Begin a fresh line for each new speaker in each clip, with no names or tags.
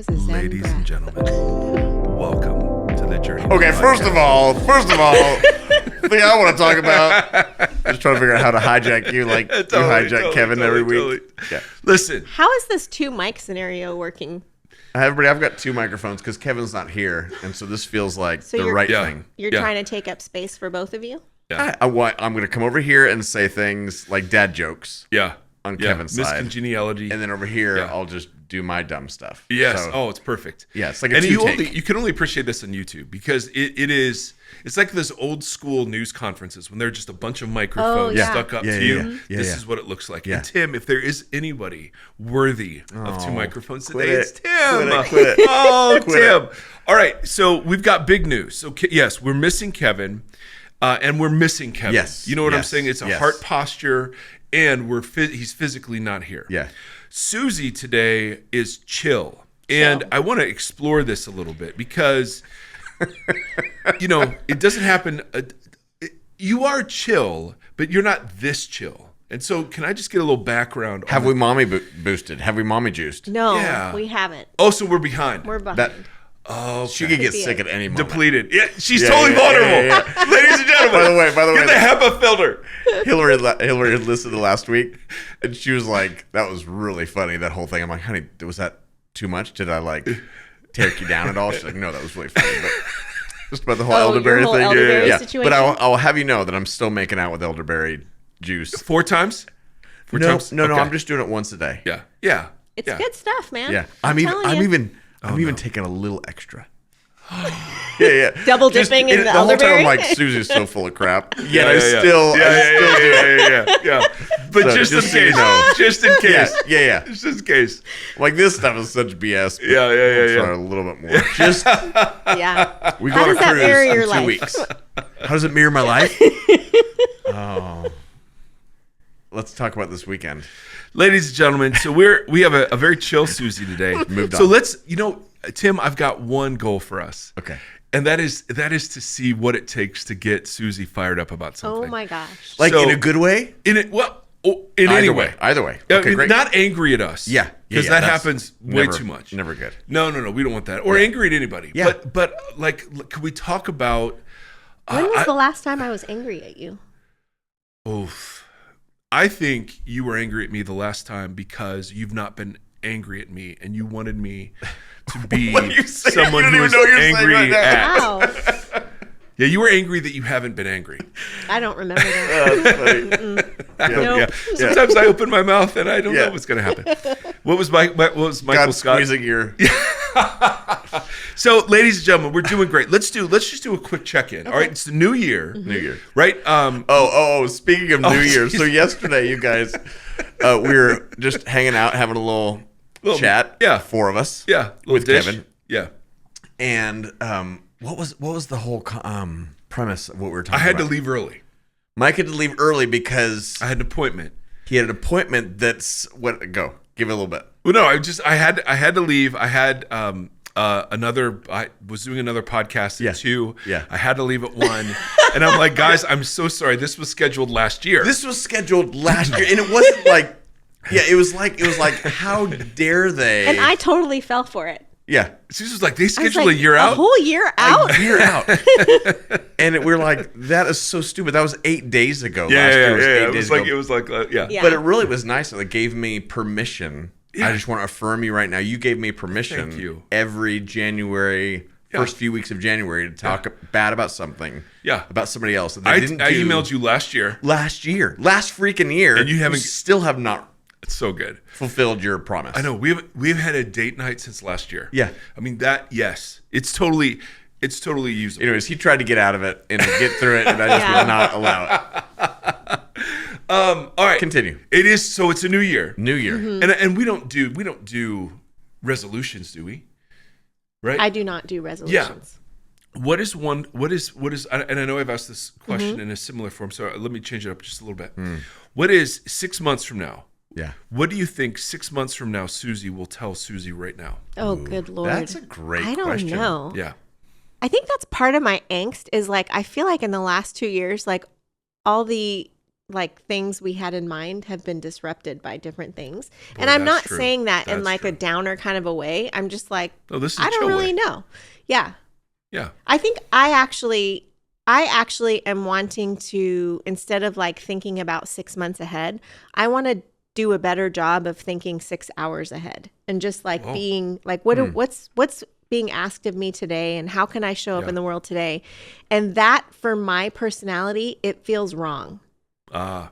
was a Zen
Ladies
breath.
and gentlemen, welcome to the Journey.
Okay, first of all, the thing I want to talk about, just trying to figure out how to hijack you like you hijack Kevin every week. Yeah.
Listen,
How is this two mic scenario working?
Hi, everybody, I've got two microphones because Kevin's not here, and so this feels like
So
the
you're-
right
Yeah.
thing.
You're
Yeah.
trying to take up space for both of you?
I'm going to come over here and say things like dad jokes
yeah,
on Kevin's side.
miscongeniality,
And then over here,
Yeah.
I'll just do my dumb stuff.
yes.
So,
Oh, it's perfect.
yeah, it's like a
And you
two-take.
can only appreciate this on YouTube because it's like this old school news conferences when they're just a bunch of microphones
yeah.
stuck up
Yeah,
to
yeah,
you.
yeah.
This
Yeah.
is what it looks like.
Yeah.
And Tim, if there is anybody worthy of two microphones
quit
today,
it.
it's Tim.
Quit it.
Oh,
Quit
Tim. All right, so we've got big news. So yes, we're missing Kevin, and we're missing Kevin.
Yes,
You know what I'm
yes,
saying? It's a
yes.
heart posture, and he's physically not here.
Yeah.
Suzie today is chill. And I want to explore this a little bit because, it doesn't happen. You are chill, but you're not this chill. And so can I just get a little background?
Have we mommy boosted? Have we mommy juiced?
No,
Yeah.
we haven't.
Oh, so we're behind.
We're behind.
That,
oh,
she could get
be
sick
it.
at any moment.
depleted. Yeah, she's
Yeah,
totally
yeah,
vulnerable.
yeah.
Ladies and gentlemen.
By the way,
get the HEPA filter.
Hillary had listened to last week, and she was like, "That was really funny, that whole thing." I'm like, "Honey, was that too much? Did I like tear you down at all?" She's like, "No, that was really funny." But just about the whole
Oh,
elderberry
your whole
thing.
elderberry
yeah.
situation?
But I'll have you know that I'm still making out with elderberry juice.
4 times? Four
No,
times?
no,
Okay.
I'm just doing it once a day.
Yeah. Yeah.
It's
yeah.
good stuff, man.
Yeah.
I'm telling
I'm
you.
even taking a little extra. Yeah.
Double dipping in the
whole time
elderberry?
I'm like, Susie's so full of crap. Yet
Yeah,
I still do it.
Yeah. But
So,
just in
just so you
case.
know.
Just in case.
Yeah.
Just in case.
Like, this stuff is such BS. But
Yeah.
I'll try a little bit more. Just
Yeah.
we
How
go on a
does that
cruise
mirror
in
your
2
life?
weeks. How does it mirror my life? Oh. Let's talk about this weekend.
Ladies and gentlemen, so we have a very chill Suzie today.
Moved
So
on.
let's, Tim, I've got one goal for us.
Okay.
And that is to see what it takes to get Suzie fired up about something.
Oh my gosh.
Like,
So-
in a good way?
In any way.
Either way.
I
Okay,
mean,
great.
not angry at us.
Yeah.
Because
Yeah,
that
that's
happens way
never-
too much.
Never good.
No, we don't want that. Or angry at anybody.
Yeah.
But like, can we talk about?
When was the last time I was angry at you?
I think you were angry at me the last time because you've not been angry at me, and you wanted me to be
What are you saying?
someone
You
who
don't
is
even know what you're saying
angry
right now.
at.
Wow.
Yeah, you were angry that you haven't been angry.
I don't remember that.
That's funny.
Nope.
Yeah. Sometimes I open my mouth and I don't
Yeah.
know what's going to happen. What was Michael
God
Scott?
squeezing your...
So, ladies and gentlemen, we're doing great. Let's just do a quick check-in. All right, it's the new year.
New Year.
Right?
Oh, speaking of New Year,
geez.
so yesterday, you guys, we were just hanging out, having a little chat.
yeah.
4 of us.
Yeah. Little
With
dish.
Kevin.
Yeah.
And what was the whole premise of what we were talking
I had
about?
to leave early.
Mike had to leave early because
I had an appointment.
he had an appointment that's... Go. Give it a little bit.
Well, no, I had to leave. I had I was doing another podcast at 2.
Yeah.
I had to leave at 1. And I'm like, guys, I'm so sorry. This was scheduled last year.
This was scheduled last year, and it wasn't like... Yeah, it was like, how dare they...
And I totally fell for it.
Yeah.
Susie was like, they
I was
scheduled
like,
a year out?
A whole year out?
A year out. And we're like, that is so stupid. That was 8 days ago. Last year was 8 days ago.
It was like, yeah.
Yeah.
But it really was nice that they gave me permission. I just want to affirm you right now. You gave me permission
Thank you.
every January, first few weeks of January, to talk bad about something.
Yeah.
About somebody else. That they
I
didn't do
emailed you last year.
last freaking year.
And you haven't-
still have not
It's so good.
fulfilled your promise.
I know we've had a date night since last year.
Yeah.
I mean yes, it's totally usable.
Anyways, he tried to get out of it and get through it, and I just would not allow it.
All right,
Continue.
It is so. It's a new year,
New Year.
and we don't do resolutions, do we? Right.
I do not do resolutions.
What is one? What is? And I know I've asked this question in a similar form, so let me change it up just a little bit. What is 6 months from now?
Yeah.
What do you think 6 months from now Suzie will tell Suzie right now?
Oh, good Lord.
That's a great
I don't
question.
know.
Yeah.
I think that's part of my angst is like, I feel like in the last 2 years, like all the like things we had in mind have been disrupted by different things.
Boy,
and I'm
that's
not
true.
saying that in
That's
like a
true.
downer kind of a way. I'm just like,
Oh, this is
I
a
don't
chill
really
way.
know. Yeah.
Yeah.
I think I actually am wanting to, instead of like thinking about 6 months ahead, I want to do a better job of thinking 6 hours ahead and just like
Whoa.
being like, what's being asked of me today and how can I show up
Yeah.
in the world today? And that for my personality, it feels wrong.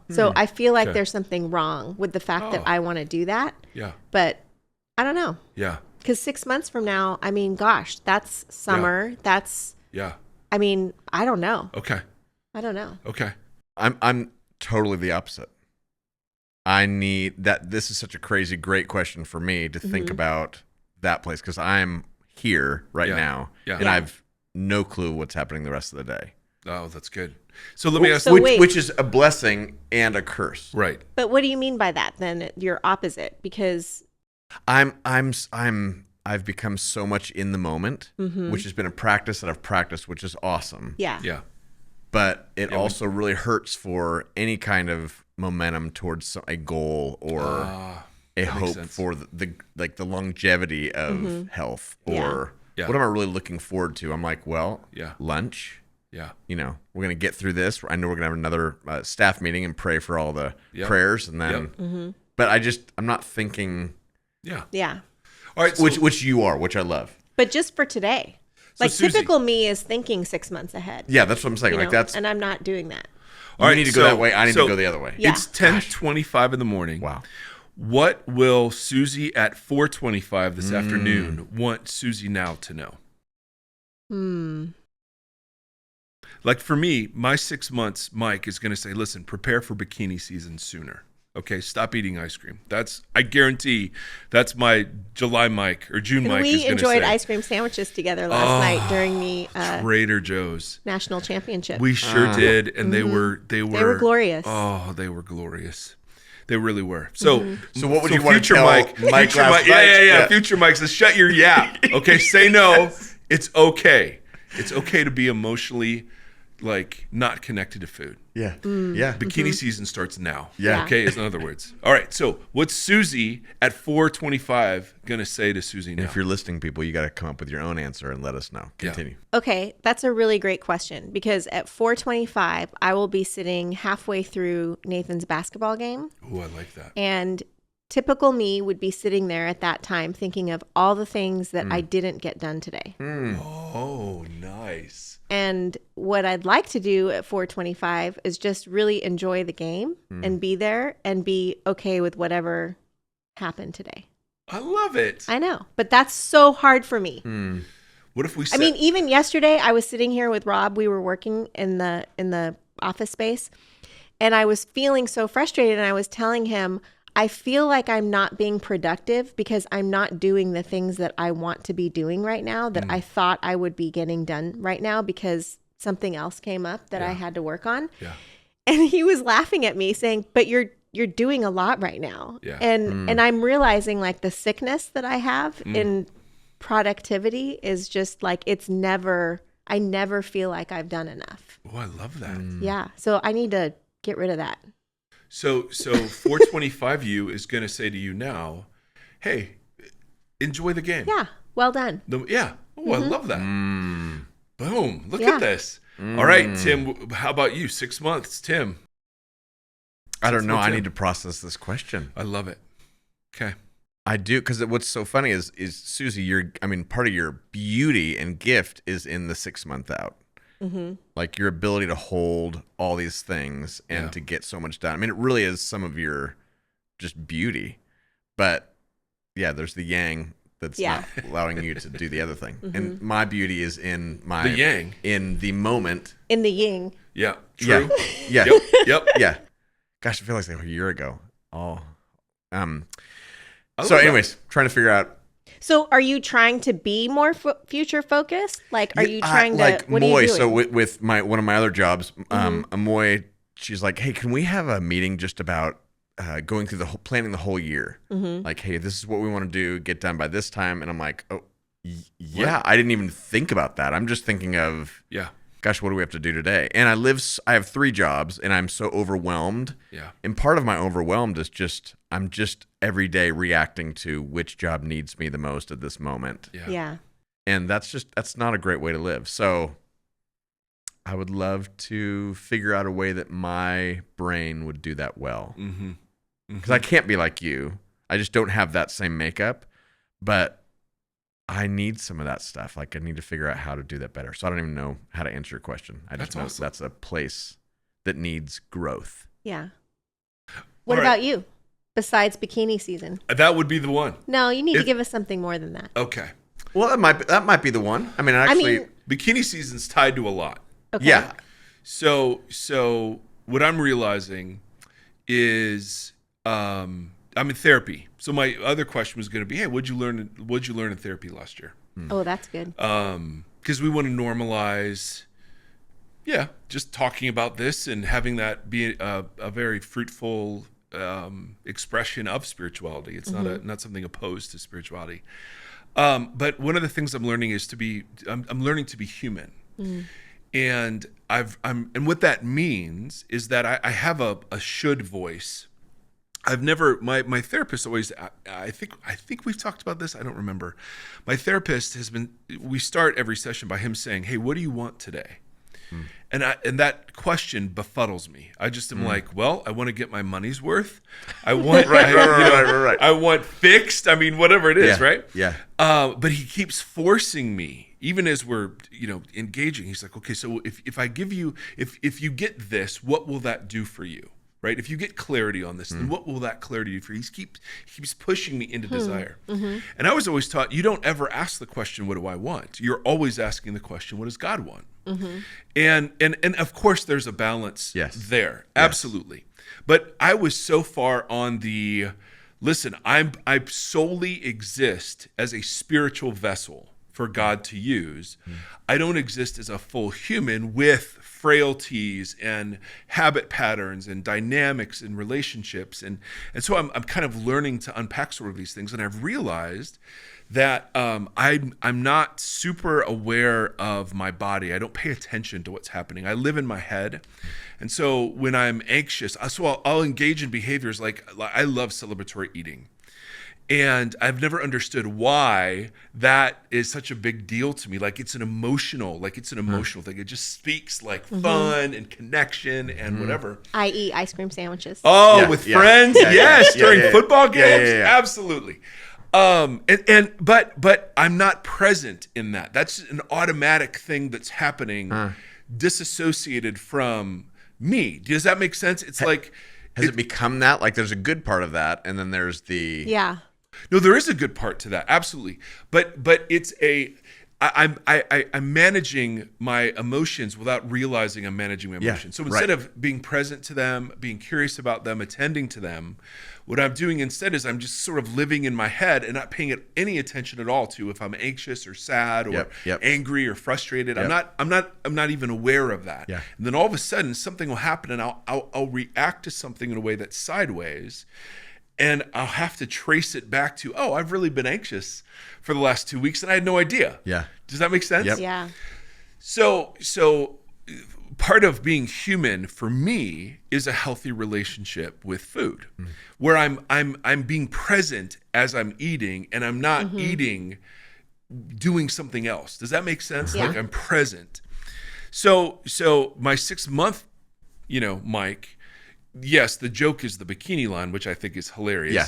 So I feel like
Okay.
there's something wrong with the fact that
Oh.
I want to do that,
Yeah.
but I don't know.
Yeah.
Because 6 months from now, I mean, gosh, that's summer. That's,
Yeah.
I mean, I don't know.
Okay.
I don't know.
Okay.
I'm totally the opposite. I need that. This is such a crazy, great question for me to think about that place because I'm here right
Yeah.
now,
Yeah.
and
Yeah.
I've no clue what's happening the rest of the day.
Oh, that's good. So let me ask.
So wait.
Which is a blessing and a curse.
Right.
But what do you mean by that then? You're opposite because
I've become so much in the moment, which has been a practice that I've practiced, which is awesome.
yeah.
Yeah.
But it also really hurts for any kind of momentum towards a goal or a
makes
hope
sense.
for the longevity of health or
Yeah.
what am I really looking forward to? I'm like, well,
Yeah.
lunch.
Yeah.
You know, we're gonna get through this. I know we're gonna have another staff meeting and pray for all the
Yep.
prayers, and then. But I'm not thinking,
Yeah.
Yeah.
All right. So,
which you are, which I love.
But just for today. Like
Suzie-
typical me is thinking 6 months ahead.
Yeah, that's what I'm saying.
you
Like
know?
that's
And I'm not doing that.
all
you
right,
need to go that way. I need to go the other way.
Yeah.
It's 10:25 in the morning.
Wow.
What will Suzie at 4:25 this afternoon want Suzie now to know? Like for me, my 6 months, Mike is going to say, listen, prepare for bikini season sooner. Okay, stop eating ice cream. I guarantee that's my July Mike or June Mike is
We
going to
enjoyed
say.
ice cream sandwiches together last night during the
Trader Joe's.
national championship.
We sure did, and they were
glorious.
Oh, they were glorious. They really were. So,
So what would you want to
future
tell
Mike?
Mike
Future
last
Mike,
night?
yeah. Future Mike says, "Shut your yap." Okay, say no. It's okay. It's okay to be emotionally like not connected to food.
Yeah. Yeah.
Bikini season starts now.
Yeah.
Okay, in other words. All right. So, what's Suzie at 4:25 gonna say to Suzie now?
If you're listening, people, you got to come up with your own answer and let us know. Continue.
Okay, that's a really great question because at 4:25 I will be sitting halfway through Nathan's basketball game,
Oh, I like that.
and typical me would be sitting there at that time thinking of all the things that I didn't get done today.
Oh, nice.
And what I'd like to do at 4:25 is just really enjoy the game and be there and be okay with whatever happened today.
I love it.
I know, but that's so hard for me.
What if we?
I mean, even yesterday I was sitting here with Rob. We were working in the office space, and I was feeling so frustrated. And I was telling him, I feel like I'm not being productive because I'm not doing the things that I want to be doing right now that I thought I would be getting done right now because something else came up that I had to work on.
Yeah.
And he was laughing at me saying, "But you're doing a lot right now."
Yeah.
And I'm realizing like the sickness that I have in productivity is just like I never feel like I've done enough.
Oh, I love that.
Yeah. So I need to get rid of that.
So 4:25 you is going to say to you now, hey, enjoy the game.
Yeah. Well done.
Yeah. Oh, I love that. Boom. Look
Yeah.
at this. All right, Tim, how about you? 6 months, Tim.
I don't know. I
Tim.
need to process this question.
I love it. Okay.
I do, because what's so funny is Suzie, part of your beauty and gift is in the 6 month out. Like your ability to hold all these things and to get so much done. I mean, it really is some of your just beauty. But yeah, there's the yang that's not allowing you to do the other thing. And my beauty is in
The yang.
in the moment.
In the yin.
Yeah. True.
Yeah.
Yep.
Yeah. Gosh, I feel like it was a year ago. Oh.
I
So
love
anyways, trying to figure out.
So are you trying to be more future focused? Like, are you trying to,
like
what
Moy,
are you doing?
so with one of my other jobs, Moy, she's like, hey, can we have a meeting just about going through planning the whole year? Like, hey, this is what we want to do, get done by this time. And I'm like, oh, yeah, I didn't even think about that. I'm just thinking of,
Yeah.
gosh, what do we have to do today? And I have 3 jobs, and I'm so overwhelmed.
Yeah.
And part of my overwhelmed is I'm just every day reacting to which job needs me the most at this moment.
Yeah.
And that's not a great way to live. So I would love to figure out a way that my brain would do that well. Because I can't be like you. I just don't have that same makeup, but I need some of that stuff. Like, I need to figure out how to do that better. So I don't even know how to answer your question. I just know
awesome.
that's a place that needs growth.
Yeah. What about you? Besides bikini season?
That would be the one.
No, you need to give us something more than that.
Okay.
Well, that might be the one. I mean,
bikini season's tied to a lot.
Okay.
Yeah.
So what I'm realizing is I'm in therapy. So my other question was going to be, hey, what'd you learn in therapy last year?
Oh, that's good.
Because we want to normalize, just talking about this and having that be a very fruitful expression of spirituality. It's not something opposed to spirituality. But one of the things I'm learning is I'm learning to be human. And and what that means is that I have a should voice. I've never, my therapist always, I think we've talked about this. I don't remember. My therapist we start every session by him saying, hey, what do you want today? And that question befuddles me. I just am like, well, I want to get my money's worth. I want,
right.
I want fixed. I mean, whatever it is, right?
Yeah.
But he keeps forcing me, even as we're, engaging. He's like, okay, so if I give you, if you get this, what will that do for you? Right? If you get clarity on this, then what will that clarity do for you? He keeps pushing me into desire. And I was always taught, you don't ever ask the question, what do I want? You're always asking the question, what does God want? And of course there's a balance there. Absolutely. But I was so far on listen, I solely exist as a spiritual vessel for God to use. I don't exist as a full human with frailties and habit patterns and dynamics and relationships. And so I'm kind of learning to unpack sort of these things. And I've realized that I'm not super aware of my body. I don't pay attention to what's happening. I live in my head. And so when I'm anxious, I'll engage in behaviors like I love celebratory eating. And I've never understood why that is such a big deal to me. Like it's an emotional thing. It just speaks like fun and connection and whatever.
I eat ice cream sandwiches.
Oh, with friends? Yes, during football games? Absolutely. But I'm not present in that. That's an automatic thing that's happening, disassociated from me. Does that make sense? It's like...
Has it become that? Like there's a good part of that, and then there's the...
Yeah.
No, there is a good part to that, absolutely. But it's I'm managing my emotions without realizing I'm managing my emotions. So instead of being present to them, being curious about them, attending to them, what I'm doing instead is I'm just sort of living in my head and not paying any attention at all to if I'm anxious or sad or angry or frustrated. I'm not even aware of that.
Yeah.
And then all of a sudden something will happen and I'll react to something in a way that's sideways. And I'll have to trace it back to, I've really been anxious for the last 2 weeks and I had no idea.
Yeah.
Does that make sense?
Yep.
Yeah.
So part of being human for me is a healthy relationship with food, where I'm being present as I'm eating and I'm not eating doing something else. Does that make sense?
Yeah.
Like I'm present. So my 6 month, Mike, yes, the joke is the bikini line, which I think is hilarious.
Yeah.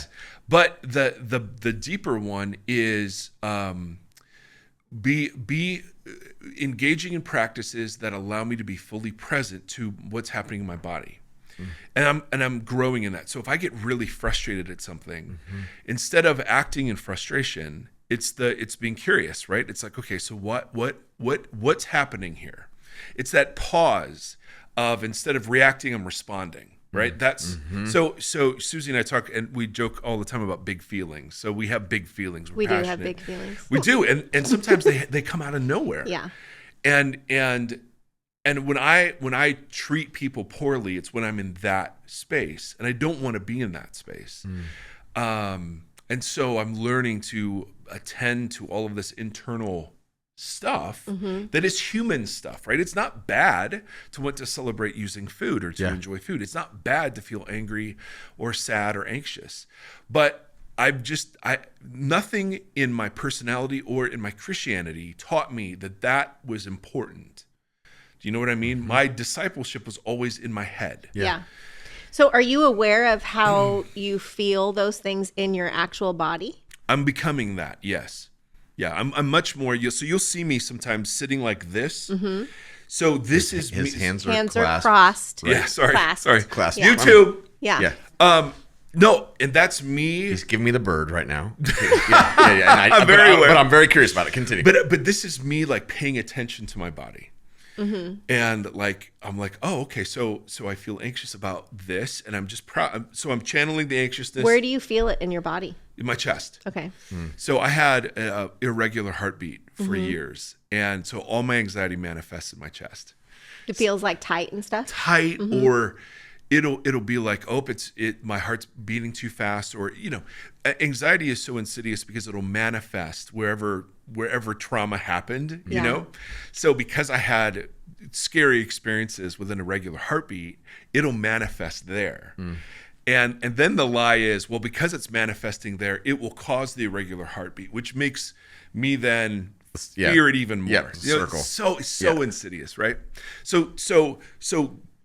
But the deeper one is be engaging in practices that allow me to be fully present to what's happening in my body. And I'm growing in that. So if I get really frustrated at something, instead of acting in frustration, it's being curious, right? It's like, okay, so what's happening here? It's that pause of, instead of reacting, I'm responding. Right. That's so Suzie and I talk and we joke all the time about big feelings. So we have big feelings.
We do have big feelings.
We do. And sometimes they come out of nowhere.
Yeah.
And when I treat people poorly, it's when I'm in that space and I don't want to be in that space. And so I'm learning to attend to all of this internal stuff that is human stuff, right? It's not bad to want to celebrate using food or to enjoy food. It's not bad to feel angry or sad or anxious. But nothing in my personality or in my Christianity taught me that was important. Do you know what I mean? My discipleship was always in my head.
Yeah. So are you aware of how you feel those things in your actual body?
I'm becoming that, yes. Yeah, I'm much more. So you'll see me sometimes sitting like this. So this is
his
me.
hands
Are crossed.
Yeah, sorry.
Clasped.
Yeah.
YouTube.
Yeah.
No, and that's me.
He's giving me the bird right now. Yeah.
I'm very aware.
But I'm very curious about it. Continue.
But this is me like paying attention to my body. And like I'm like, oh, okay, so I feel anxious about this, and I'm just proud. So I'm channeling the anxiousness.
Where do you feel it in your body?
In my chest.
Okay.
So I had an irregular heartbeat for years, and so all my anxiety manifests in my chest.
It feels like tight and stuff.
Tight, or it'll be like, oh, my heart's beating too fast, or anxiety is so insidious because it'll manifest wherever trauma happened, you know? So because I had scary experiences with an irregular heartbeat, it'll manifest there. And then the lie is, well, because it's manifesting there, it will cause the irregular heartbeat, which makes me then fear it even more.
Yeah, circle.
It's so insidious, right? So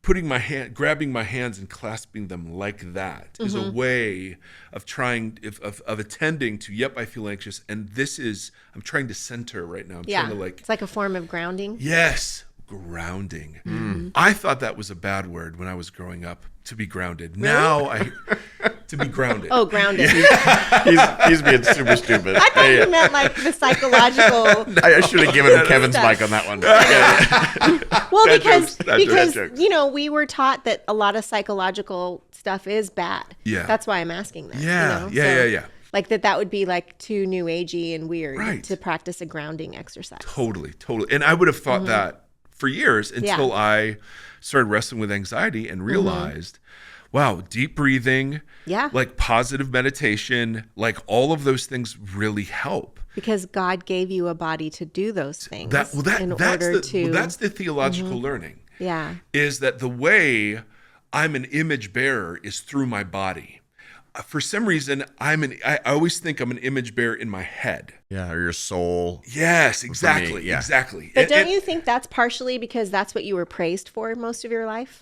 grabbing my hands and clasping them like that is a way of trying, of attending to, yep, I feel anxious. And I'm trying to center right now. I'm trying to
it's like a form of grounding.
Yes, grounding. I thought that was a bad word when I was growing up, to be grounded. Really? Now to be grounded.
Oh, grounded.
He's being super stupid.
I thought you meant like the psychological.
I should have given him Kevin's mic on that one.
Well, because we were taught that a lot of psychological stuff is bad.
Yeah.
That's why I'm asking that.
Yeah.
Like that would be like too new agey and weird to practice a grounding exercise.
Totally. And I would have thought that for years until I started wrestling with anxiety and realized, wow, deep breathing, like positive meditation, like all of those things really help.
Because God gave you a body to do those things.
That's the theological learning.
Yeah.
Is that the way I'm an image bearer is through my body. For some reason, I always think I'm an image bearer in my head.
Yeah, or your soul.
Yes, exactly. Exactly.
But don't you think that's partially because that's what you were praised for most of your life?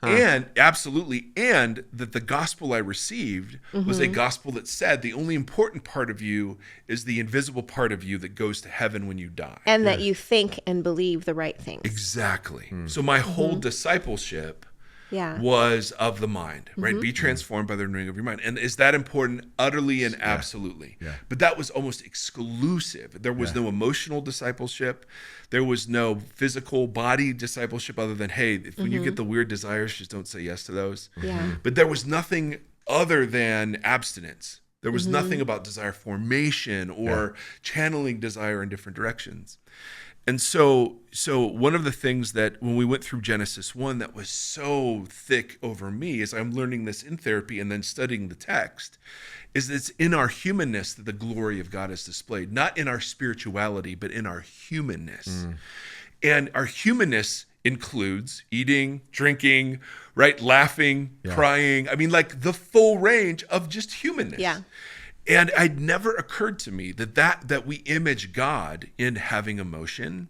And absolutely. And that the gospel I received was a gospel that said the only important part of you is the invisible part of you that goes to heaven when you die.
And that you think and believe the right things.
Exactly. So my whole discipleship was of the mind, right? Be transformed by the renewing of your mind. And is that important? Utterly and absolutely. Yeah. But that was almost exclusive. There was no emotional discipleship. There was no physical body discipleship other than, hey, when you get the weird desires, just don't say yes to those.
Yeah.
But there was nothing other than abstinence. There was nothing about desire formation or channeling desire in different directions. And so one of the things that when we went through Genesis 1 that was so thick over me as I'm learning this in therapy and then studying the text is that it's in our humanness that the glory of God is displayed, not in our spirituality, but in our humanness. And our humanness includes eating, drinking, right? Laughing, crying. I mean, like the full range of just humanness. Yeah. And it never occurred to me that we image God in having emotion,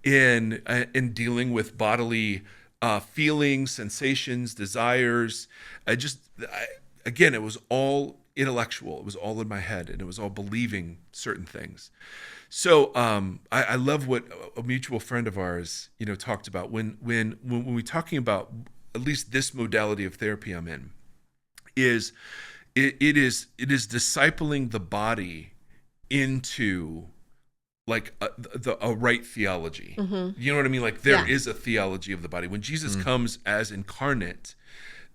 in dealing with bodily feelings, sensations, desires. Again, it was all intellectual. It was all in my head, and it was all believing certain things. So I love what a mutual friend of ours, talked about when we're talking about at least this modality of therapy I'm in, is. It is discipling the body into like a right theology. You know what I mean? Like there is a theology of the body. When Jesus comes as incarnate,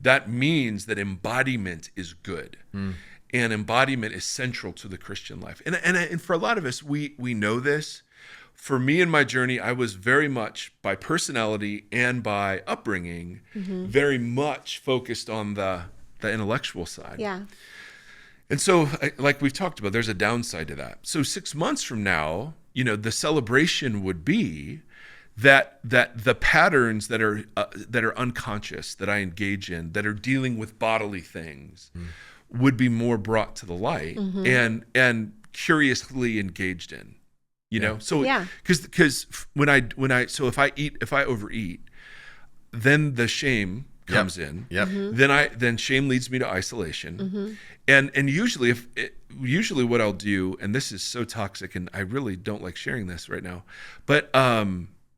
that means that embodiment is good. And embodiment is central to the Christian life. And for a lot of us, we know this. For me in my journey, I was very much by personality and by upbringing, very much focused on the intellectual side.
Yeah.
And so, like we've talked about, there's a downside to that. So 6 months from now, the celebration would be that the patterns that are unconscious that I engage in, that are dealing with bodily things, would be more brought to the light and curiously engaged in. So because if I overeat, then the shame comes in. Then shame leads me to isolation. And usually what I'll do, and this is so toxic, and I really don't like sharing this right now, but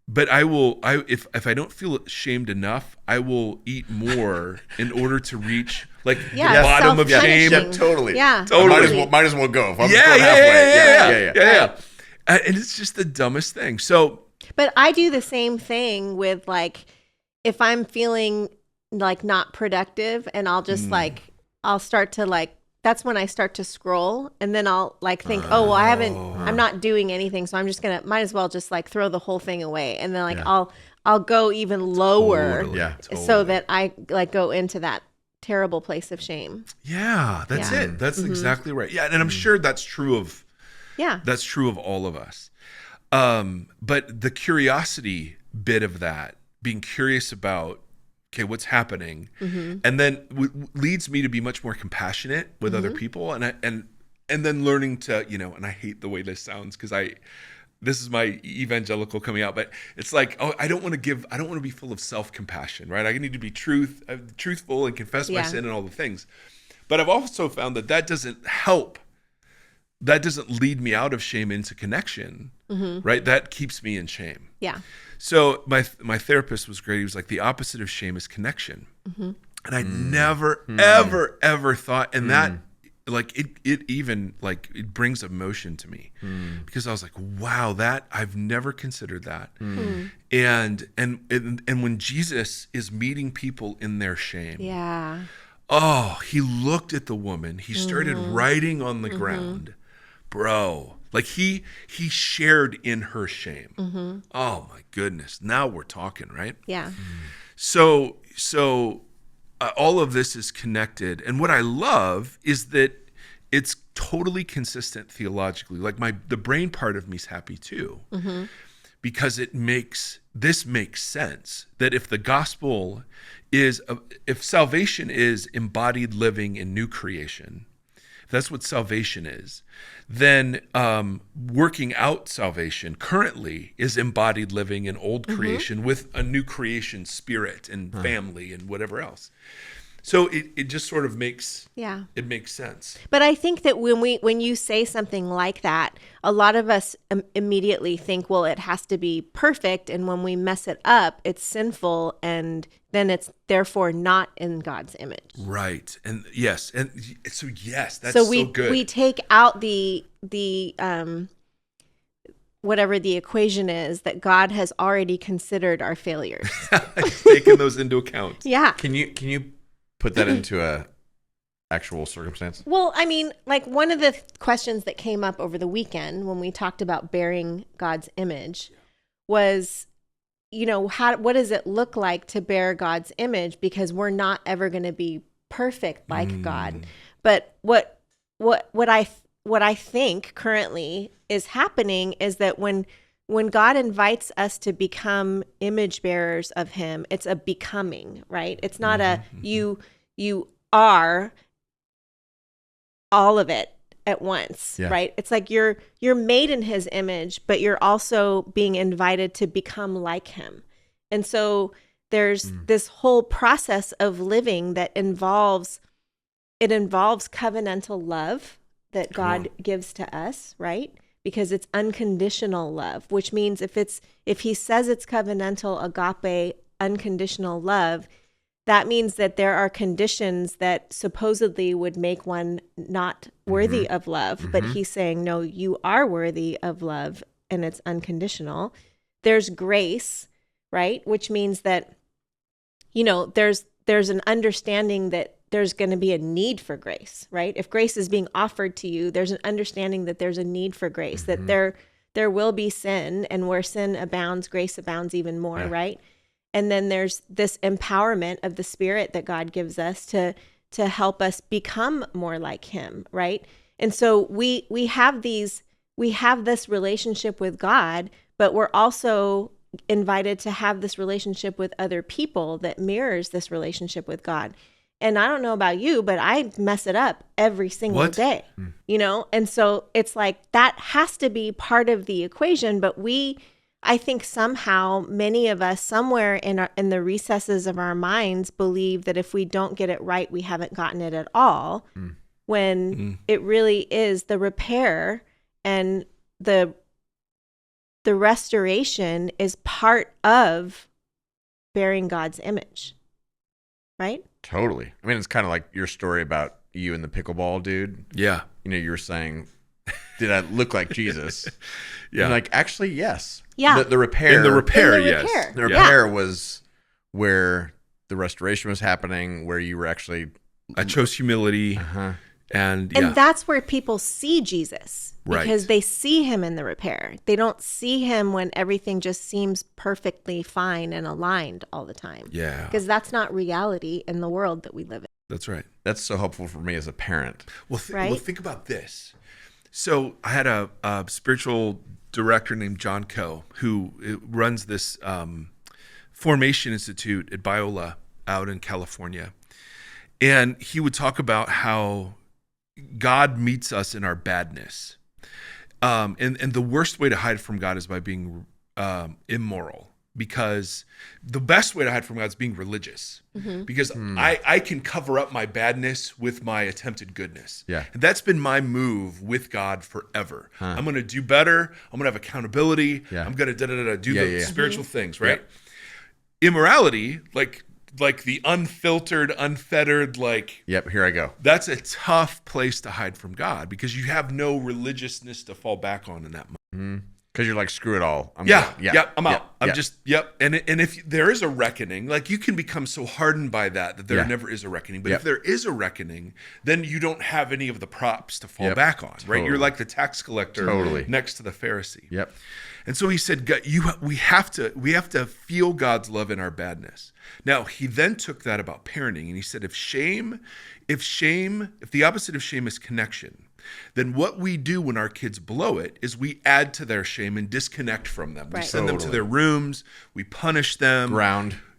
if I don't feel shamed enough, I will eat more in order to reach the bottom of shame.
Yeah, totally.
Yeah.
Totally. Might as well go. If I'm going halfway.
Yeah. And it's just the dumbest thing. So,
but I do the same thing with if I'm feeling not productive, and I'll just I'll start to that's when I start to scroll, and then I'll think, I'm not doing anything, so I'm just might as well just throw the whole thing away, and then I'll go even lower, so that I go into that terrible place of shame.
Yeah, that's it. That's exactly right. Yeah, and I'm sure that's true of all of us. But the curiosity bit of that, being curious about, okay, what's happening, and then leads me to be much more compassionate with other people, and then learning to, and I hate the way this sounds because this is my evangelical coming out, but it's I don't want to be full of self-compassion, right? I need to be truthful and confess my sin and all the things. But I've also found that doesn't help. That doesn't lead me out of shame into connection, right? That keeps me in shame. Yeah. So my therapist was great. He was like, the opposite of shame is connection. And I never, ever thought, and that it brings emotion to me because I was like, wow, that I've never considered that. And when Jesus is meeting people in their shame, he looked at the woman, he started writing on the ground, bro. He shared in her shame. Oh my goodness. Now we're talking, right? Yeah. So all of this is connected. And what I love is that it's totally consistent theologically. The brain part of me is happy too, because this makes sense that if the gospel if salvation is embodied living in new creation, if that's what salvation is, then working out salvation currently is embodied living in old creation with a new creation spirit and family and whatever else. So it just sort of makes sense.
But I think that when you say something like that, a lot of us immediately think, well, it has to be perfect, and when we mess it up, it's sinful, and then it's therefore not in God's image.
Right. And yes, that's so good.
We take out the whatever the equation is that God has already considered our failures.
Taking those into account.
Yeah.
Can you put that into a actual circumstance?
Well, I mean, one of the questions that came up over the weekend when we talked about bearing God's image was, what does it look like to bear God's image? Because we're not ever going to be perfect like God. But what I think currently is happening is that when God invites us to become image bearers of him, it's a becoming, right? It's not you are all of it at once, right? It's you're made in his image, but you're also being invited to become like him. And so there's this whole process of living that involves covenantal love that God gives to us, right? Because it's unconditional love, which means if he says it's covenantal, agape, unconditional love, that means that there are conditions that supposedly would make one not worthy of love. But he's saying, no, you are worthy of love, and it's unconditional. There's grace, right? Which means that, there's an understanding that there's going to be a need for grace, right? If grace is being offered to you, there's an understanding that there's a need for grace, that there will be sin, and where sin abounds, grace abounds even more, right? And then there's this empowerment of the Spirit that God gives us to help us become more like him, right? And so we have these we have this relationship with God, but we're also invited to have this relationship with other people that mirrors this relationship with God. And I don't know about you, but I mess it up every single day, you know? And so it's like that has to be part of the equation. But I think somehow many of us somewhere in the recesses of our minds believe that if we don't get it right, we haven't gotten it at all, when it really is the repair and the restoration is part of bearing God's image, right?
Totally. I mean, it's kind of like your story about you and the pickleball dude.
Yeah.
You know, you were saying, did I look like Jesus?
Yeah.
And like, actually, yes.
Yeah.
The repair.
In the repair,
In the
yes.
repair.
The repair was where the restoration was happening, where you were actually.
I chose humility. And
that's where people see Jesus,
Right.
because they see him in the repair. They don't see him when everything just seems perfectly fine and aligned all the time.
Yeah.
Because that's not reality in the world that we live in.
That's right.
That's so helpful for me as a parent.
Well,
Right?
think about this. So I had a spiritual director named John Coe who runs this Formation Institute at Biola out in California. And he would talk about how God meets us in our badness. And the worst way to hide from God is by being immoral, because the best way to hide from God is being religious, because I can cover up my badness with my attempted goodness.
Yeah.
And that's been my move with God forever. I'm going to do better. I'm going to have accountability.
Yeah.
I'm going to do the spiritual things, right?
Yep.
Immorality, like the unfiltered, unfettered,
Yep, here I go.
that's a tough place to hide from God, because you have no religiousness to fall back on in that moment.
Because you're like, screw it all. I'm
Yeah,
good.
I'm out. I'm just, And if there is a reckoning, like you can become so hardened by that there never is a reckoning. But if there is a reckoning, then you don't have any of the props to fall back on, right? You're like the tax collector next to the Pharisee.
Yep.
And so he said, we have to feel God's love in our badness. Now, he then took that about parenting, and he said, if the opposite of shame is connection, then what we do when our kids blow it is we add to their shame and disconnect from them. We send them to their rooms, we punish them.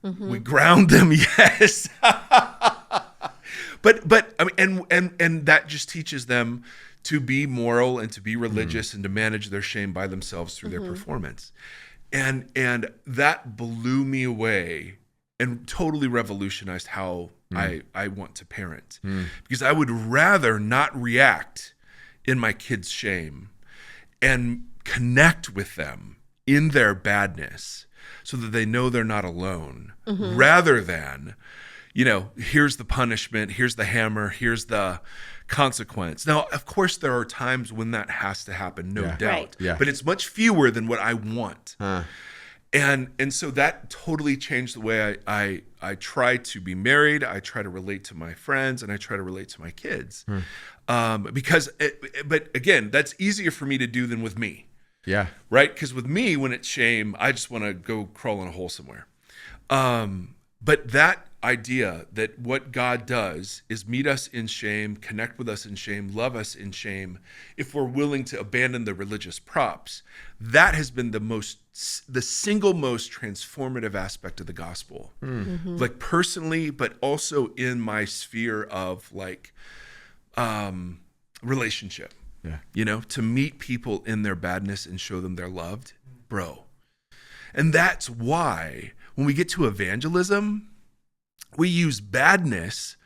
We ground them, yes. But I mean, and that just teaches them to be moral and to be religious and to manage their shame by themselves through their performance. And that blew me away and totally revolutionized how I want to parent. Because I would rather not react in my kids' shame and connect with them in their badness so that they know they're not alone, rather than, here's the punishment, here's the hammer, here's the consequence. Now, of course, there are times when that has to happen, no doubt.
Right.
Yeah.
But it's much fewer than what I want. And so that totally changed the way I try to be married. I try to relate to my friends, and I try to relate to my kids. But again, that's easier for me to do than with me.
Yeah.
Right? Because with me, when it's shame, I just want to go crawl in a hole somewhere. But that idea that what God does is meet us in shame, connect with us in shame, love us in shame, if we're willing to abandon the religious props, that has been the single most transformative aspect of the gospel. Like personally, but also in my sphere of relationship. Yeah. To meet people in their badness and show them they're loved, bro. And that's why when we get to evangelism, we use badness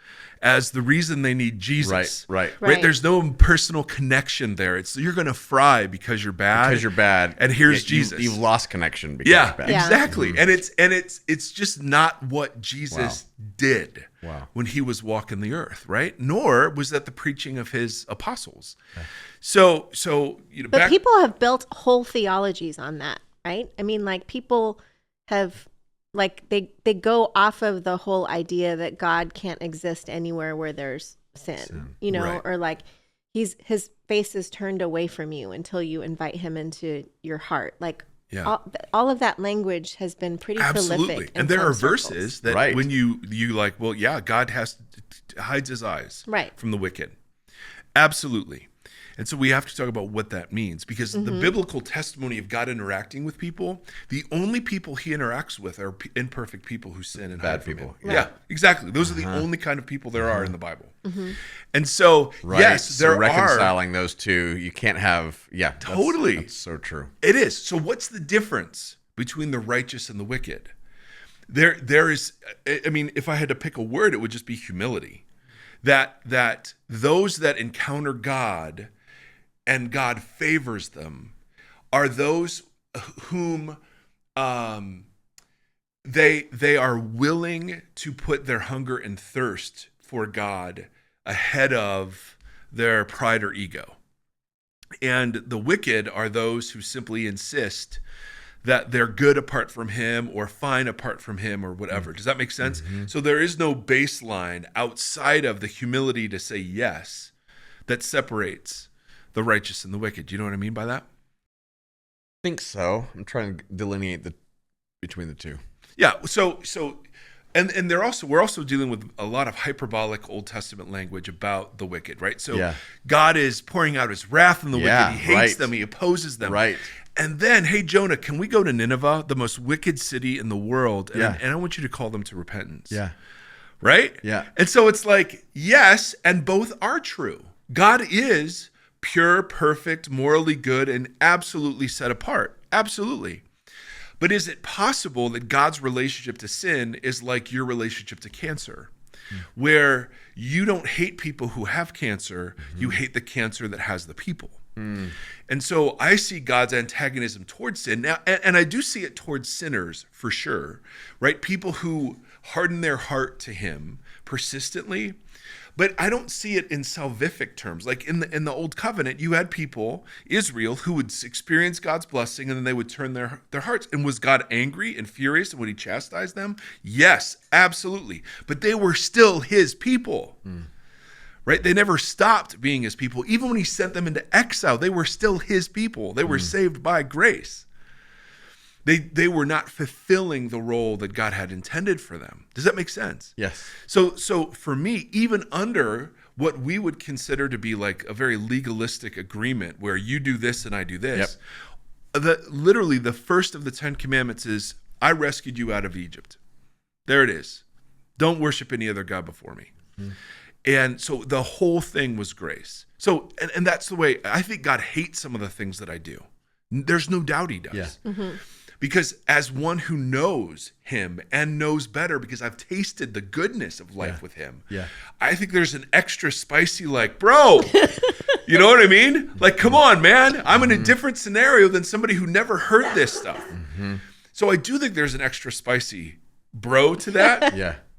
as the reason they need Jesus.
Right.
There's no personal connection there. It's you're going to fry because you're bad.
Because you're bad.
And here's Jesus.
You've lost connection because you're bad.
Exactly. And it's just not what Jesus did when he was walking the earth, right? Nor was that the preaching of his apostles. So
But people have built whole theologies on that, right? I mean, people have they go off of the whole idea that God can't exist anywhere where there's sin. Or his face is turned away from you until you invite him into your heart. All of that language has been pretty prolific.
And there are verses that when you God hides his eyes from the wicked. Absolutely. And so we have to talk about what that means, because the biblical testimony of God interacting with people, the only people he interacts with are imperfect people who sin and
Bad
hide from
people.
him. Yeah, exactly. Those are the only kind of people there are in the Bible. And so,
Right.
yes,
So
there are.
reconciling those two, you can't have. Yeah,
Totally.
That's so true.
It is. So what's the difference between the righteous and the wicked? There is, I mean, if I had to pick a word, it would just be humility. That those that encounter God and God favors them are those whom they are willing to put their hunger and thirst for God ahead of their pride or ego. And the wicked are those who simply insist that they're good apart from him or fine apart from him or whatever. Does that make sense? So there is no baseline outside of the humility to say yes that separates the righteous and the wicked. Do you know what I mean by that?
I think so. I'm trying to delineate between the two.
Yeah. So and we're also dealing with a lot of hyperbolic Old Testament language about the wicked, right? So God is pouring out his wrath on the wicked. He hates them. He opposes them.
Right.
And then, hey, Jonah, can we go to Nineveh, the most wicked city in the world? And, and I want you to call them to repentance.
Yeah.
Right?
Yeah.
And so it's like, yes, and both are true. God is pure, perfect, morally good, and absolutely set apart. Absolutely. But is it possible that God's relationship to sin is like your relationship to cancer, where you don't hate people who have cancer, you hate the cancer that has the people? And so I see God's antagonism towards sin now, and I do see it towards sinners for sure, right? People who harden their heart to him persistently, but I don't see it in salvific terms. Like in the Old Covenant, you had people, Israel, who would experience God's blessing and then they would turn their hearts. And was God angry and furious and would he chastise them? Yes, absolutely. But they were still his people. Right? They never stopped being his people. Even when he sent them into exile, they were still his people. They were saved by grace. They were not fulfilling the role that God had intended for them. Does that make sense?
Yes.
So for me, even under what we would consider to be like a very legalistic agreement where you do this and I do this, literally the first of the 10 commandments is, I rescued you out of Egypt. There it is. Don't worship any other God before me. And so the whole thing was grace. So, and that's the way, I think God hates some of the things that I do. There's no doubt he does. Because as one who knows him and knows better, because I've tasted the goodness of life with him, I think there's an extra spicy, like, bro, you know what I mean? Like, come on, man. I'm in a different scenario than somebody who never heard this stuff. So I do think there's an extra spicy bro to that.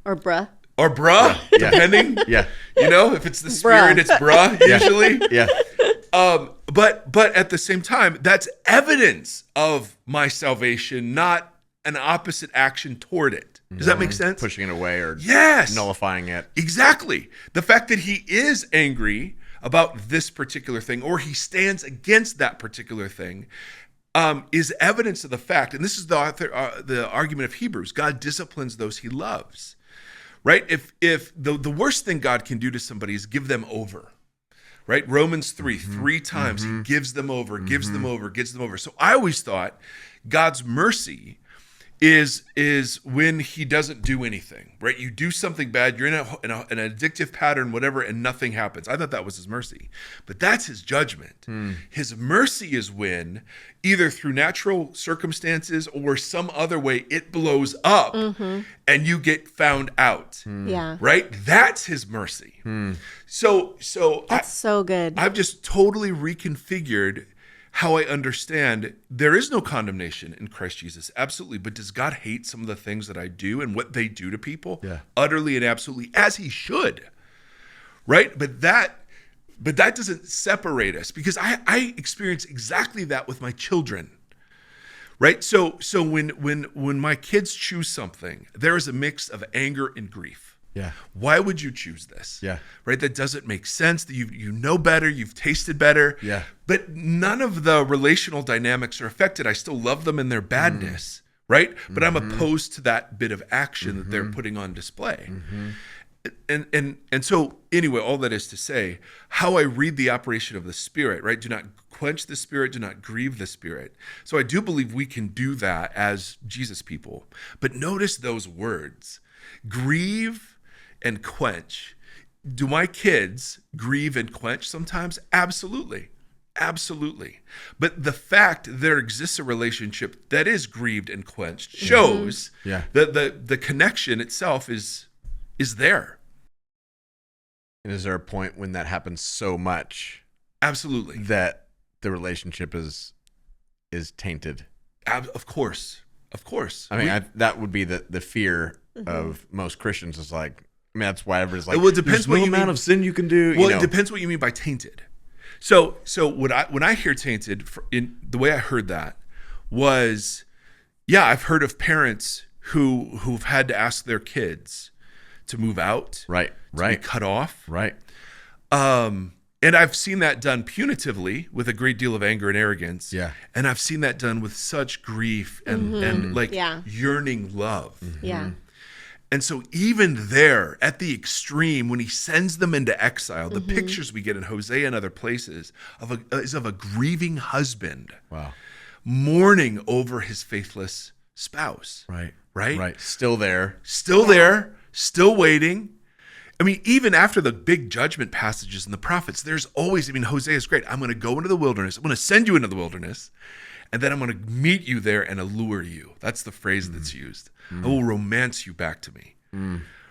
Or bruh.
Or bruh, depending. You know, if it's the spirit, it's bruh usually. But at the same time, that's evidence of my salvation, not an opposite action toward it. Does that make sense?
Pushing it away or nullifying it.
Exactly. The fact that he is angry about this particular thing, or he stands against that particular thing, is evidence of the fact, and this is the argument of Hebrews, God disciplines those he loves. Right? If the worst thing God can do to somebody is give them over. Right? Romans 3 times he gives them over, gives them over, gives them over. So I always thought God's mercy is when he doesn't do anything, right? You do something bad, you're in an addictive pattern, whatever, and nothing happens. I thought that was his mercy, but that's his judgment. His mercy is when, either through natural circumstances or some other way, it blows up and you get found out. Right? That's his mercy. So
that's so good.
I've just totally reconfigured how I understand there is no condemnation in Christ Jesus. Absolutely. But does God hate some of the things that I do and what they do to people? Utterly and absolutely, as he should. Right? But that doesn't separate us, because I experience exactly that with my children. Right? So when my kids choose something, there is a mix of anger and grief. Why would you choose this? Right? That doesn't make sense. That you know better, you've tasted better. But none of the relational dynamics are affected. I still love them in their badness, right? But I'm opposed to that bit of action that they're putting on display. And so anyway, all that is to say, how I read the operation of the Spirit, right? Do not quench the Spirit, do not grieve the Spirit. So I do believe we can do that as Jesus people. But notice those words, grieve and quench. Do my kids grieve and quench sometimes? Absolutely. Absolutely. But the fact there exists a relationship that is grieved and quenched shows that the connection itself is there.
And is there a point when that happens so much?
Absolutely.
That the relationship is tainted?
Of course. I
mean, that would be the fear of most Christians is like, I mean, that's why everybody's like,
well, it depends
there's
what
no
you
amount
mean.
of sin you can do.
Well, it depends what you mean by tainted. So when I hear tainted, in the way I heard that was, I've heard of parents who've had to ask their kids to move out,
right,
be cut off,
right.
And I've seen that done punitively with a great deal of anger and arrogance.
Yeah.
And I've seen that done with such grief and yearning love.
Yeah.
And so even there, at the extreme, when he sends them into exile, the pictures we get in Hosea and other places is of a grieving husband, mourning over his faithless spouse. Right.
Still there,
still waiting. I mean, even after the big judgment passages in the prophets, there's always, Hosea is great. I'm going to go into the wilderness. I'm going to send you into the wilderness. And then I'm going to meet you there and allure you. That's the phrase that's used. I will romance you back to me.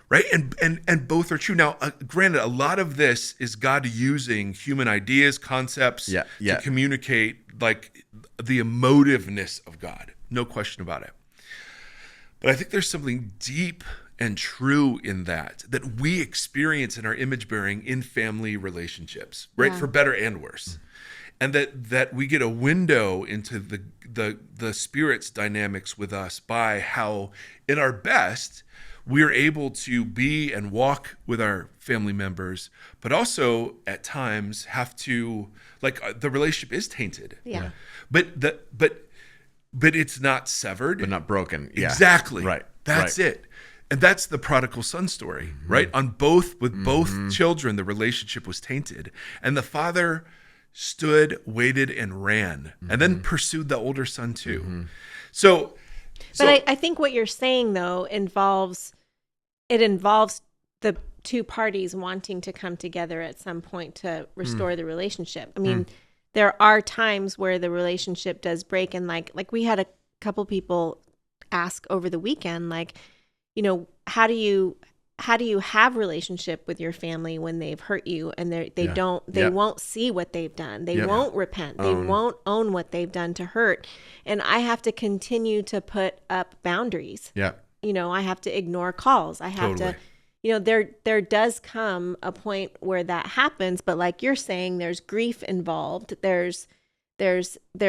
Right? And both are true. Now, granted, a lot of this is God using human ideas, concepts to communicate like the emotiveness of God. No question about it. But I think there's something deep and true in that we experience in our image bearing in family relationships, right? For better and worse. And that we get a window into the Spirit's dynamics with us by how, in our best, we're able to be and walk with our family members, but also at times have to, the relationship is tainted.
Yeah.
But it's not severed.
but not broken. Yeah.
Exactly.
Right.
That's it. And that's the prodigal son story, right? With both children, the relationship was tainted. And the father stood, waited, and ran, and then pursued the older son too.
But I think what you're saying though involves the two parties wanting to come together at some point to restore the relationship. I mean, there are times where the relationship does break, and like we had a couple people ask over the weekend, how do you have relationship with your family when they've hurt you and they won't see what they've done. They won't repent. They won't own what they've done to hurt. And I have to continue to put up boundaries.
Yeah.
I have to ignore calls. I have to, there does come a point where that happens, but like you're saying, there's grief involved. There's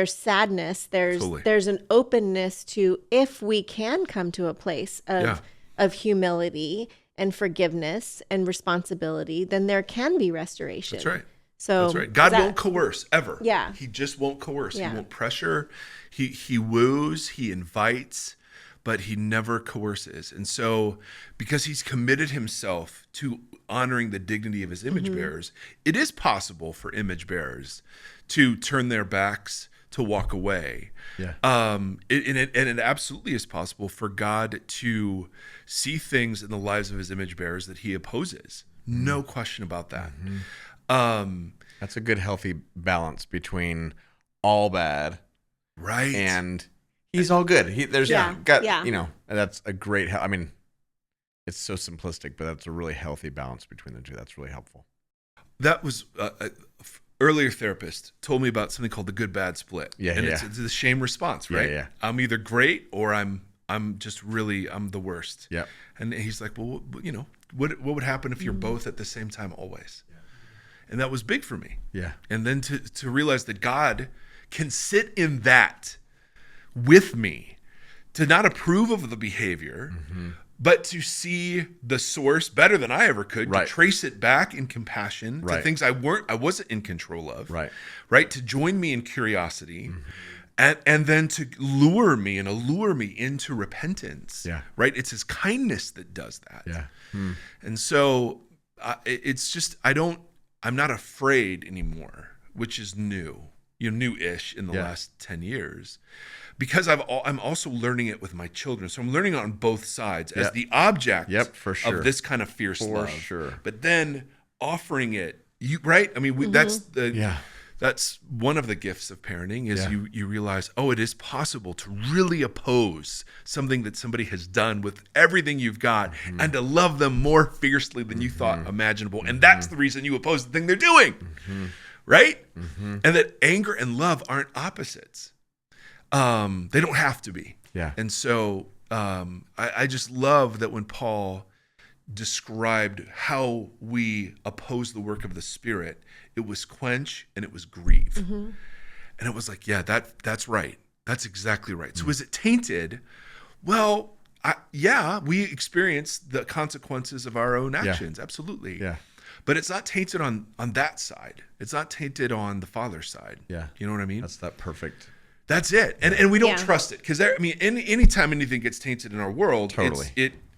sadness. There's an openness to, if we can come to a place of humility and forgiveness and responsibility, then there can be restoration.
That's right.
So
that's right. God won't coerce ever.
Yeah.
He just won't coerce.
Yeah.
He won't pressure. He woos, he invites, but he never coerces. And so because he's committed himself to honoring the dignity of his image bearers, it is possible for image bearers to turn their backs, to walk away.
Yeah.
It absolutely is possible for God to see things in the lives of his image bearers that he opposes. No question about that.
That's a good, healthy balance between all bad,
right,
and he's all good. That's a great. It's so simplistic, but that's a really healthy balance between the two. That's really helpful.
That was earlier therapist told me about something called the good bad split. It's the shame response, right?
Yeah.
I'm either great or I'm just really I'm the worst.
Yeah.
And he's like, well, what would happen if you're both at the same time always? Yeah. And that was big for me.
Yeah.
And then to realize that God can sit in that with me, to not approve of the behavior, but to see the source better than I ever could, to trace it back in compassion to things I wasn't in control of, right? To join me in curiosity, And then to allure me into repentance.
Yeah.
Right? It's his kindness that does that.
Yeah.
And so it's just, I'm not afraid anymore, which is new-ish in the last 10 years, because I'm also learning it with my children. So I'm learning on both sides as the object
for sure.
of this kind of fierce love.
For sure.
But then offering it, right? I mean, that's one of the gifts of parenting is you realize, it is possible to really oppose something that somebody has done with everything you've got and to love them more fiercely than you thought imaginable. And that's the reason you oppose the thing they're doing, right? And that anger and love aren't opposites. They don't have to be.
Yeah.
And so I just love that when Paul described how we oppose the work of the Spirit, it was quench and it was grieve. And it was like, that's right. That's exactly right. So is it tainted? Well, we experience the consequences of our own actions. Absolutely.
Yeah.
But it's not tainted on that side. It's not tainted on the Father's side.
Yeah.
You know what I mean?
That's that perfect.
That's it. And we don't trust it. Because anytime anything gets tainted in our world,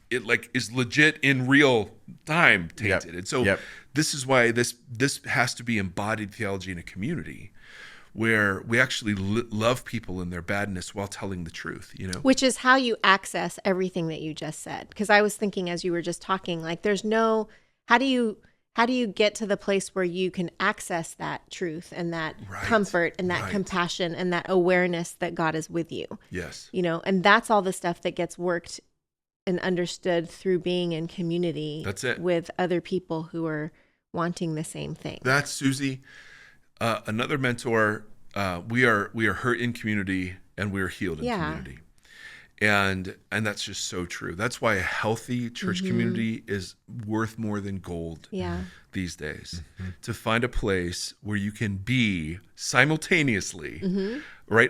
it like is legit in real time tainted. And so this is why this has to be embodied theology in a community where we actually love people in their badness while telling the truth,
Which is how you access everything that you just said. Because I was thinking as you were just talking, like there's no, how do you get to the place where you can access that truth and that comfort and that compassion and that awareness that God is with you?
Yes.
And that's all the stuff that gets worked and understood through being in community.
That's it.
With other people who are wanting the same thing.
That's Suzie. Another mentor. We are hurt in community and we are healed in community. And that's just so true. That's why a healthy church community is worth more than gold these days. To find a place where you can be simultaneously,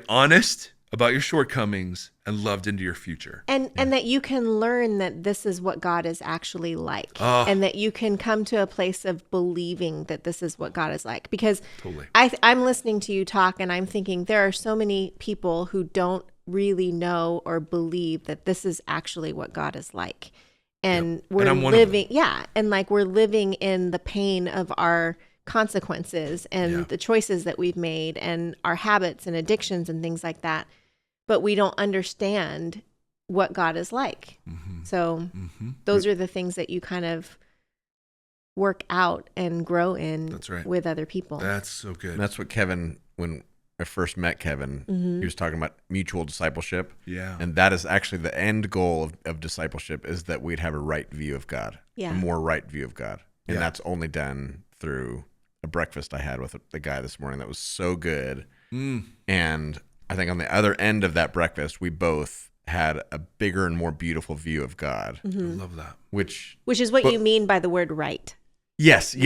honest about your shortcomings and loved into your future. And
that you can learn that this is what God is actually like. And that you can come to a place of believing that this is what God is like. Because I'm listening to you talk and I'm thinking there are so many people who don't really know or believe that this is actually what God is like. And we're living, and like we're living in the pain of our consequences and the choices that we've made and our habits and addictions and things like that. But we don't understand what God is like. So those are the things that you kind of work out and grow in with other people.
That's so good.
And that's what Kevin, when I first met Kevin, he was talking about mutual discipleship. Yeah. And that is actually the end goal of discipleship, is that we'd have a right view of God, a more right view of God. And that's only done through a breakfast I had with the guy this morning that was so good. And I think on the other end of that breakfast, we both had a bigger and more beautiful view of God.
I love that.
Which is what you mean by the word right.
Yes.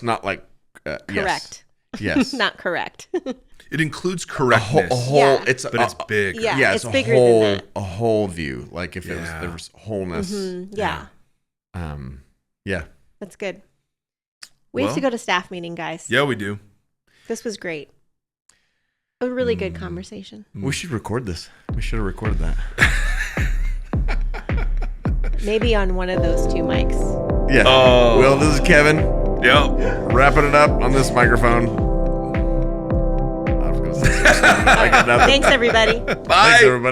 Not like
correct.
Yes.
Not correct.
It includes correctness.
It's
big.
Yeah, it's bigger than that.
A whole view. Like if there was wholeness.
Yeah. That's good. We have to go to staff meeting, guys.
Yeah, we do.
This was great. A really good conversation.
We should record this. We should have recorded that.
Maybe on one of those two mics.
Yeah. Well, this is Kevin.
Yep.
Wrapping it up on this microphone. I was going to say something. I got nothing.
Thanks, everybody.
Bye.
Thanks, everybody.